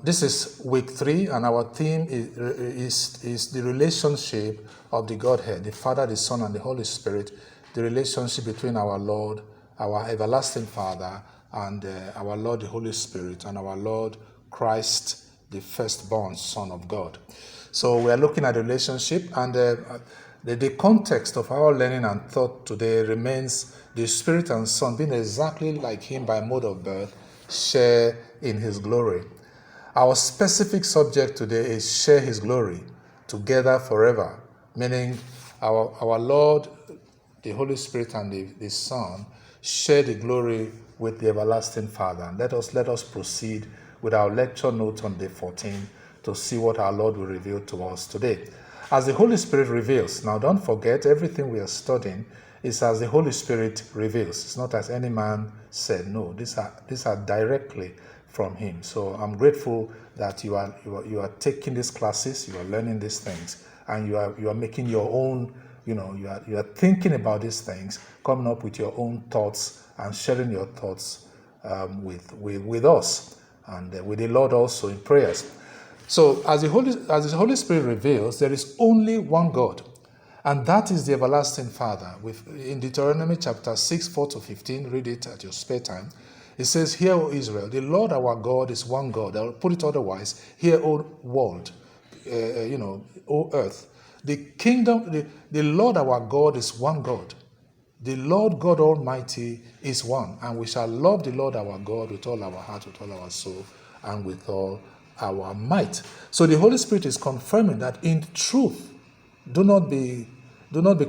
This is week 3, and our theme is the relationship of the Godhead, the Father, the Son, and the Holy Spirit, the relationship between our Lord, our everlasting Father, and our Lord, the Holy Spirit, and our Lord Christ, the firstborn Son of God. So we are looking at the relationship, and the context of our learning and thought today remains the Spirit and Son, being exactly like Him by mode of birth, share in His glory. Our specific subject today is share His glory together forever, meaning our Lord, the Holy Spirit, and the Son share the glory with the everlasting Father. Let us proceed with our lecture notes on day 14 to see what our Lord will reveal to us today. As the Holy Spirit reveals, now don't forget, everything we are studying is as the Holy Spirit reveals. It's not as any man said. No, these are directly from Him. So I'm grateful that you are taking these classes, you are learning these things, and you are making your own. You are thinking about these things, coming up with your own thoughts and sharing your thoughts with us and with the Lord also in prayers. So as the Holy Spirit reveals, there is only one God, and that is the everlasting Father. In Deuteronomy chapter 6, 4-15, read it at your spare time. It says, "Hear, O Israel, the Lord our God is one God." I'll put it otherwise. Hear, O world, O earth. The kingdom, the Lord our God is one God. The Lord God Almighty is one, and we shall love the Lord our God with all our heart, with all our soul, and with all our might. So the Holy Spirit is confirming that in truth, do not be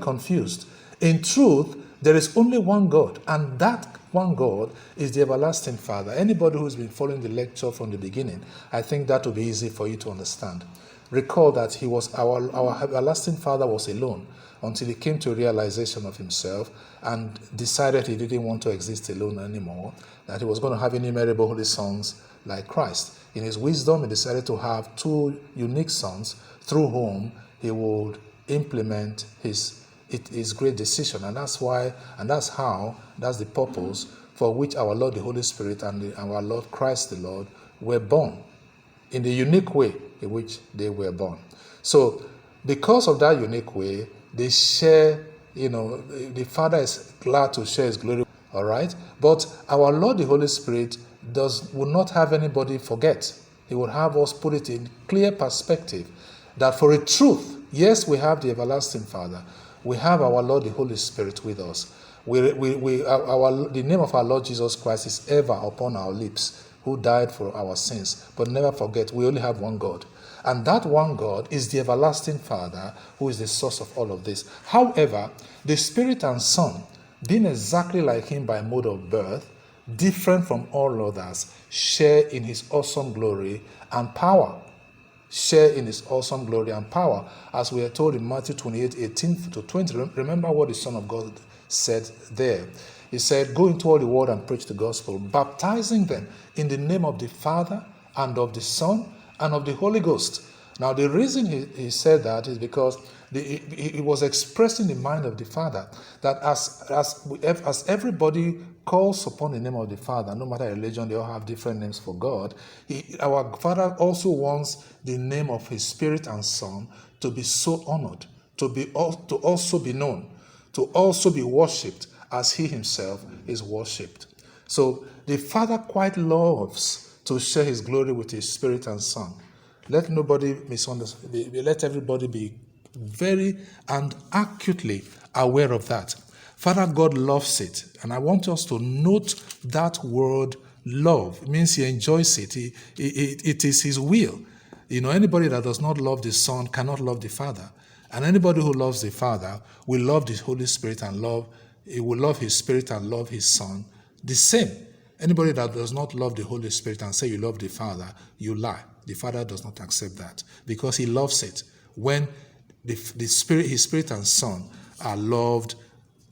confused. In truth, there is only one God, and that one God is the everlasting Father. Anybody who's been following the lecture from the beginning, I think that will be easy for you to understand. Recall that He was our everlasting Father was alone until He came to a realization of Himself and decided He didn't want to exist alone anymore, that He was going to have innumerable holy sons like Christ. In His wisdom, He decided to have 2 unique sons through whom He would implement His great decision. And that's why, and that's the purpose for which our Lord the Holy Spirit and our Lord Christ the Lord were born, in the unique way in which they were born. So because of that unique way, they share, the Father is glad to share His glory, all right? But our Lord the Holy Spirit will not have anybody forget. He will have us put it in clear perspective that for a truth, yes, we have the everlasting Father, we have our Lord the Holy Spirit with us. The name of our Lord Jesus Christ is ever upon our lips, who died for our sins. But never forget, we only have one God. And that one God is the everlasting Father, who is the source of all of this. However, the Spirit and Son, being exactly like Him by mode of birth, different from all others, share in His awesome glory and power. Share in His awesome glory and power. As we are told in Matthew 28, 18-20, remember what the Son of God said there. He said, "Go into all the world and preach the gospel, baptizing them in the name of the Father and of the Son and of the Holy Ghost." Now, the reason he said that is because he was expressing the mind of the Father, that as everybody calls upon the name of the Father, no matter religion, they all have different names for God. Our Father also wants the name of His Spirit and Son to be so honored, to also be known, to also be worshipped as He Himself is worshipped. So the Father quite loves to share His glory with His Spirit and Son. Let nobody misunderstand. Let everybody be very and acutely aware of that. Father God loves it, and I want us to note that word love. It means He enjoys it. It is His will. Anybody that does not love the Son cannot love the Father. And anybody who loves the Father will love the Holy Spirit and He will love His Spirit and love His Son the same. Anybody that does not love the Holy Spirit and say you love the Father, you lie. The Father does not accept that, because He loves it when His Spirit and Son are loved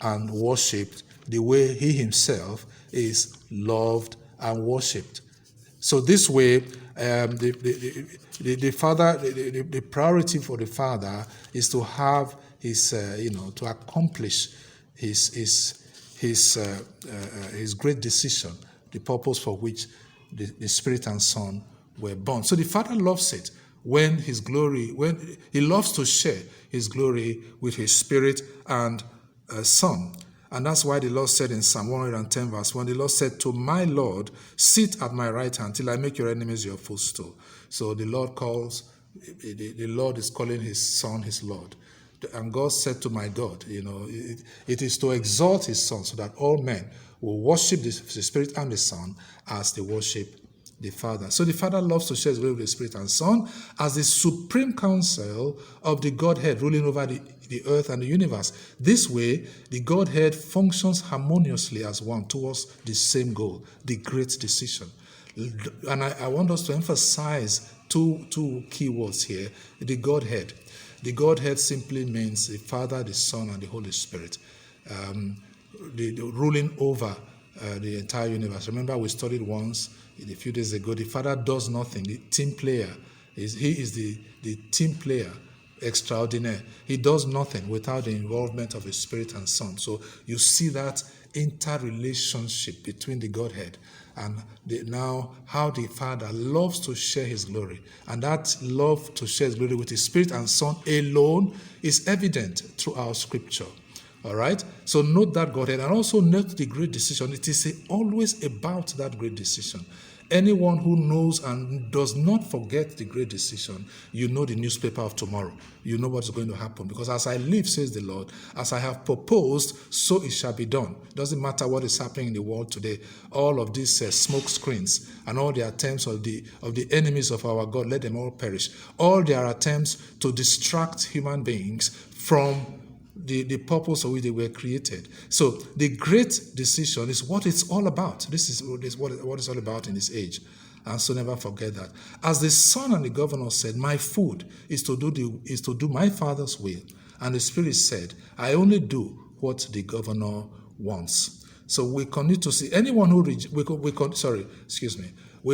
and worshipped the way He Himself is loved and worshipped. So this way, the Father, the priority for the Father is to have His, to accomplish His great decision, the purpose for which the Spirit and Son were born. So the Father loves it when he loves to share his glory with his Spirit and Son. And that's why the Lord said in Psalm 110 verse 1, the Lord said, to my Lord, sit at my right hand till I make your enemies your footstool. So the Lord is calling his Son his Lord. And God said to my God, it is to exalt his Son so that all men will worship the Spirit and the Son as they worship the Father. So the Father loves to share his glory with the Spirit and Son as the supreme counsel of the Godhead ruling over the earth and the universe. This way, the Godhead functions harmoniously as one towards the same goal, the great decision. And I want us to emphasize two key words here. The Godhead. The Godhead simply means the Father, the Son, and the Holy Spirit, the ruling over the entire universe. Remember, we studied once a few days ago, the Father does nothing. The team player, he is the team player extraordinaire. He does nothing without the involvement of his Spirit and Son. So you see that interrelationship between the Godhead and now how the Father loves to share his glory. And that love to share his glory with his Spirit and Son alone is evident throughout Scripture. All right? So note that Godhead, and also note the great decision. It is always about that great decision. Anyone who knows and does not forget the great decision, you know the newspaper of tomorrow. You know what's going to happen. Because as I live, says the Lord, as I have proposed, so it shall be done. It doesn't matter what is happening in the world today. All of these smoke screens and all the attempts of the enemies of our God, let them all perish. All their attempts to distract human beings from the purpose of which they were created. So the great decision is what it's all about. This is what it's all about in this age. And so never forget that. As the Son and the Governor said, my food is to do my Father's will. And the Spirit said, I only do what the Governor wants. So we continue to see anyone who we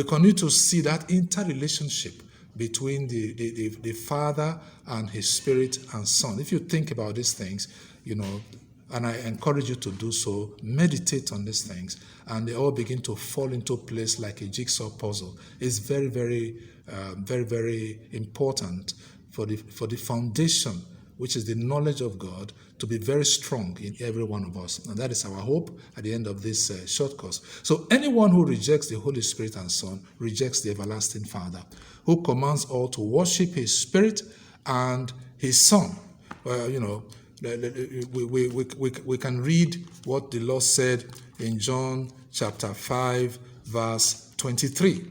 continue to see that interrelationship between the Father and his Spirit and Son. If you think about these things, and I encourage you to do so, meditate on these things, and they all begin to fall into place like a jigsaw puzzle. It's very, very, very, very important for the foundation, which is the knowledge of God, to be very strong in every one of us. And that is our hope at the end of this short course. So anyone who rejects the Holy Spirit and Son rejects the everlasting Father, who commands all to worship his Spirit and his Son. Well, we can read what the Lord said in John chapter 5, verse 23.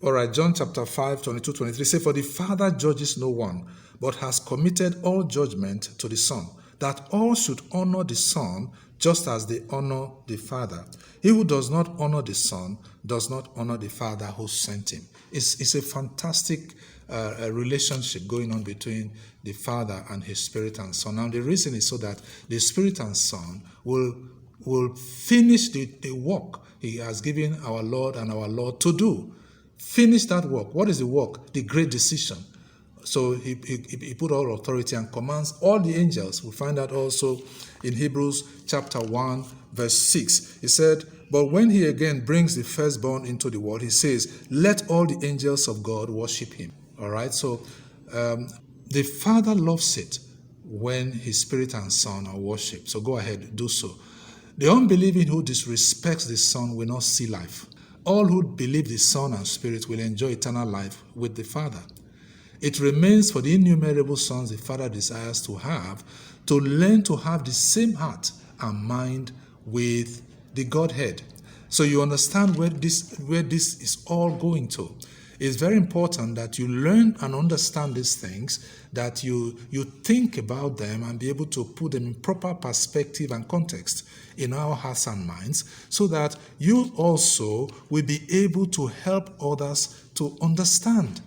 All right, John chapter 5, 22, 23. Say, for the Father judges no one, but has committed all judgment to the Son, that all should honor the Son just as they honor the Father. He who does not honor the Son does not honor the Father who sent him. It's a fantastic relationship going on between the Father and his Spirit and Son. Now the reason is so that the Spirit and Son will finish the work he has given our Lord and our Lord to do. Finish that work. What is the work? The great decision. So he put all authority and commands all the angels. We find that also in Hebrews chapter 1, verse 6. He said, but when he again brings the firstborn into the world, he says, let all the angels of God worship him. All right, so the Father loves it when his Spirit and Son are worshipped. So go ahead, do so. The unbelieving who disrespects the Son will not see life. All who believe the Son and Spirit will enjoy eternal life with the Father. It remains for the innumerable sons the Father desires to have to learn to have the same heart and mind with the Godhead. So you understand where this is all going to. It's very important that you learn and understand these things, that you think about them and be able to put them in proper perspective and context in our hearts and minds, so that you also will be able to help others to understand.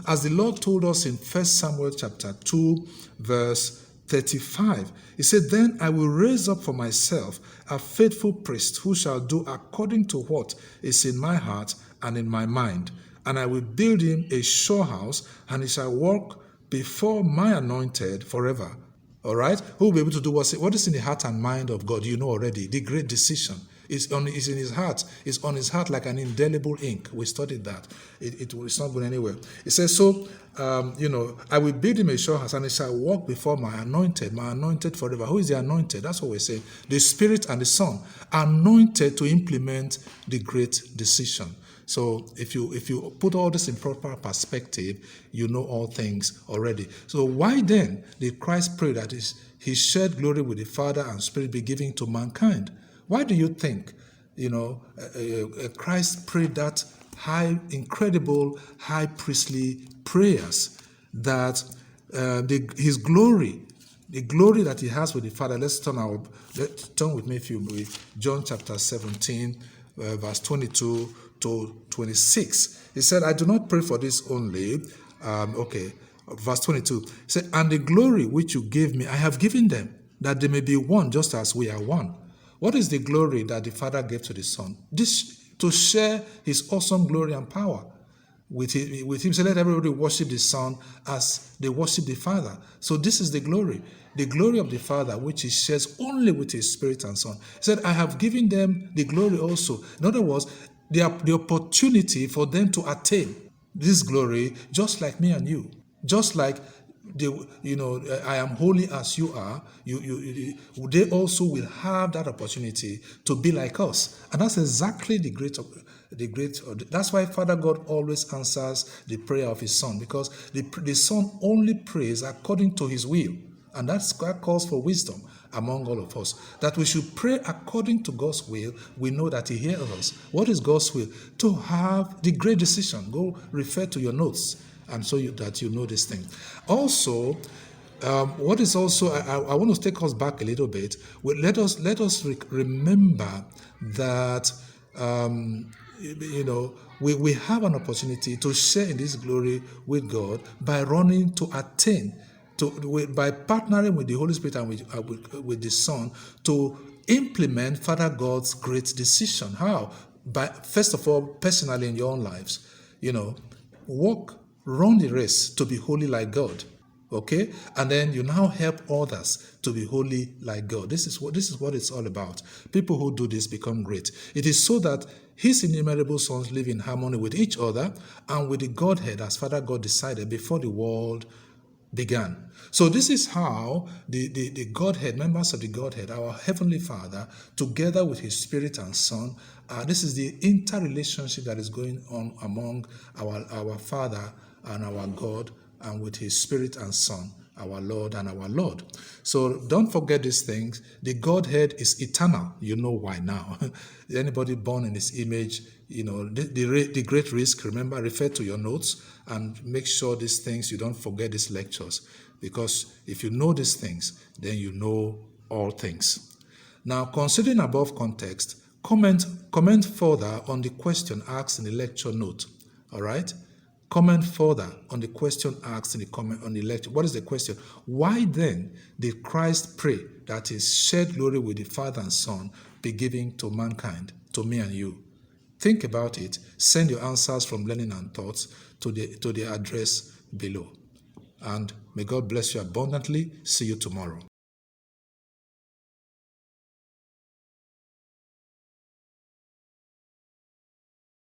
As the Lord told us in 1 Samuel chapter 2, verse 35, he said, then I will raise up for myself a faithful priest who shall do according to what is in my heart and in my mind. And I will build him a sure house, and he shall walk before my anointed forever. All right? Who will be able to do what is in the heart and mind of God? You know already, the great decision. It's in his heart. It's on his heart like an indelible ink. We studied that. It's not going anywhere. It says, so, I will build him a sure house, and he shall walk before my anointed forever. Who is the anointed? That's what we're saying. The Spirit and the Son, anointed to implement the great decision. So if you put all this in proper perspective, you know all things already. So why then did Christ pray that his shared glory with the Father and Spirit be given to mankind? Why do you think, Christ prayed that incredible high priestly prayers that his glory, the glory that he has with the Father? Let's turn with me if you will, John chapter 17, verse 22 to 26. He said, I do not pray for this only. Verse 22. He said, and the glory which you gave me, I have given them, that they may be one, just as we are one. What is the glory that the Father gave to the Son? This, to share his awesome glory and power with him. So let everybody worship the Son as they worship the Father. So this is the glory of the Father, which he shares only with his Spirit and Son. He said, I have given them the glory also. In other words, the opportunity for them to attain this glory, just like me and you. Just like I am holy as you are, they also will have that opportunity to be like us. And that's exactly that's why Father God always answers the prayer of his Son, because the Son only prays according to his will. And that calls for wisdom among all of us. That we should pray according to God's will. We know that he hears us. What is God's will? To have the great decision. Go refer to your notes, and so that you know this thing. Also, what is also, I want to take us back a little bit. Let us remember that we have an opportunity to share in this glory with God by running to attain, by partnering with the Holy Spirit and with the Son to implement Father God's great decision. How? First of all, personally in your own lives, run the race to be holy like God. Okay? And then you now help others to be holy like God. This is what it's all about. People who do this become great. It is so that his innumerable sons live in harmony with each other and with the Godhead, as Father God decided before the world began. So this is how the Godhead, members of the Godhead, our Heavenly Father, together with his Spirit and Son, this is the interrelationship that is going on among our Father and our God, and with his Spirit and Son, our Lord and our Lord. So don't forget these things. The Godhead is eternal. You know why now. Anybody born in his image, the great risk, remember, refer to your notes and make sure these things, you don't forget these lectures. Because if you know these things, then you know all things. Now, considering above context, comment further on the question asked in the lecture note. All right? Comment further on the question asked in the comment on the lecture. What is the question? Why then did Christ pray that his shared glory with the Father and Son be given to mankind, to me and you? Think about it. Send your answers from learning and thoughts to the address below. And may God bless you abundantly. See you tomorrow.